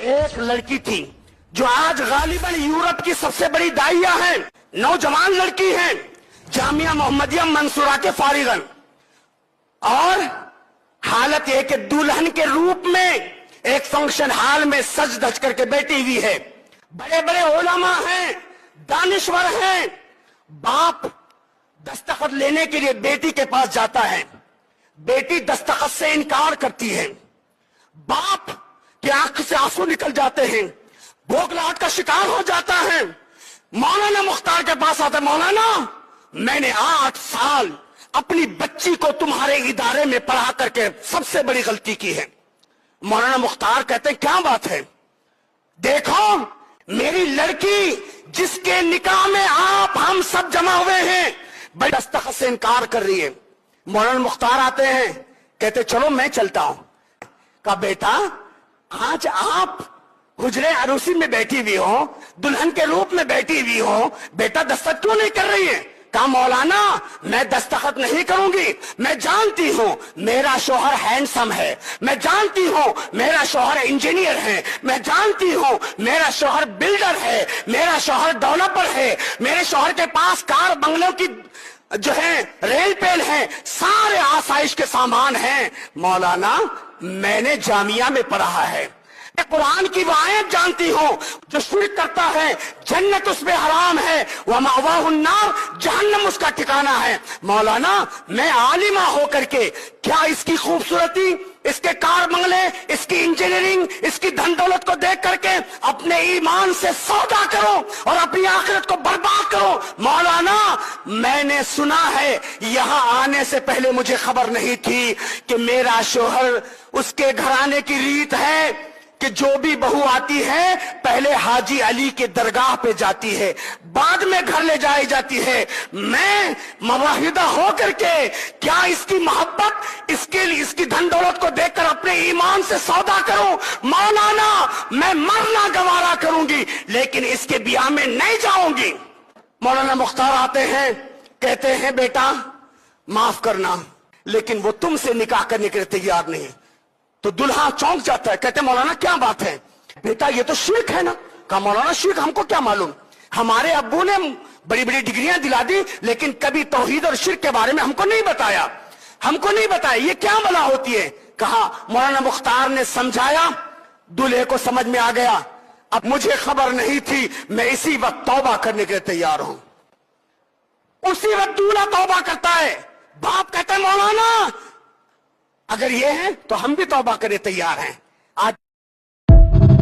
ایک لڑکی تھی جو آج غالباً یورپ کی سب سے بڑی داعیہ ہیں، نوجوان لڑکی ہیں، جامعہ محمدیہ منصورہ کے فارغن، اور حالت یہ کہ دلہن کے روپ میں ایک فنکشن ہال میں سج دھج کر کے بیٹھی ہوئی ہے۔ بڑے بڑے علماء ہیں، دانشور ہیں۔ باپ دستخط لینے کے لیے بیٹی کے پاس جاتا ہے، بیٹی دستخط سے انکار کرتی ہے، باپ کی آنکھ سے آنسو نکل جاتے ہیں، بھوکلاہٹ کا شکار ہو جاتا ہے۔ مولانا مختار کے پاس آتا ہے، مولانا میں نے 8 سال اپنی بچی کو تمہارے ادارے میں پڑھا کر کے سب سے بڑی غلطی کی ہے۔ مولانا مختار کہتے ہیں کیا بات ہے؟ دیکھو میری لڑکی جس کے نکاح میں آپ ہم سب جمع ہوئے ہیں بڑی دستخط سے انکار کر رہی ہے۔ مولانا مختار آتے ہیں، کہتے چلو میں چلتا ہوں۔ کہا بیٹا آج آپ حجرے عروسی میں بیٹھی ہوئی ہو، دلہن کے روپ میں بیٹھی ہوئی ہو، بیٹا دستخط کیوں نہیں کر رہی ہے؟ کہا مولانا میں دستخط نہیں کروں گی، میں جانتی ہوں میرا شوہر ہینڈسم ہے، میں جانتی ہوں میرا شوہر انجینئر ہے، میں جانتی ہوں میرا شوہر بلڈر ہے، میرا شوہر ڈیولپر ہے، میرے شوہر کے پاس کار بنگلوں کی جو ہے ریل پیل ہے، سارے آسائش کے سامان ہیں۔ مولانا میں نے جامعہ میں پڑھا ہے، قرآن کی وہ آیت جانتی ہوں، جو شرک کرتا ہے جنت اس پہ حرام ہے، وَمَأْوَاهُ النَّارُ جہنم اس کا ٹھکانہ ہے۔ مولانا میں عالمہ ہو کر کے کیا اس کی خوبصورتی، اس کے کار بنگلے، اس کی انجینئرنگ، اس کی دھن دولت کو دیکھ کر کے اپنے ایمان سے سودا کرو اور اپنی آخرت کو برباد کرو؟ مولانا میں نے سنا ہے، یہاں آنے سے پہلے مجھے خبر نہیں تھی کہ میرا شوہر، اس کے گھرانے کی ریت ہے کہ جو بھی بہو آتی ہے پہلے حاجی علی کے درگاہ پہ جاتی ہے، بعد میں گھر لے جائی جاتی ہے۔ میں مواحدہ ہو کر کے کیا اس کی محبت، اس کی دھن دولت کو دیکھ کر اپنے ایمان سے سودا کروں؟ مولانا میں مرنا گوارا کروں گی لیکن اس کے بیاہ میں نہیں جاؤں گی۔ مولانا مختار آتے ہیں، کہتے ہیں بیٹا معاف کرنا لیکن وہ تم سے نکاح کرنے کے لیے تیار نہیں۔ تو دلہا چونک جاتا ہے، کہتے ہیں مولانا کیا بات ہے؟ بیٹا یہ تو شرک ہے نا۔ کہا مولانا شرک ہم کو کیا معلوم، ہمارے ابو نے بڑی بڑی ڈگریاں دلا دی لیکن کبھی توحید اور شرک کے بارے میں ہم کو نہیں بتایا، ہم کو نہیں بتایا یہ کیا بلا ہوتی ہے۔ کہا مولانا مختار نے سمجھایا، دلہے کو سمجھ میں آ گیا، اب مجھے خبر نہیں تھی، میں اسی وقت توبہ کرنے کے لیے تیار ہوں۔ اسی وقت دولہا توبہ کرتا ہے۔ باپ کہتا ہے مولانا اگر یہ ہے تو ہم بھی توبہ کرے تیار ہیں۔ آج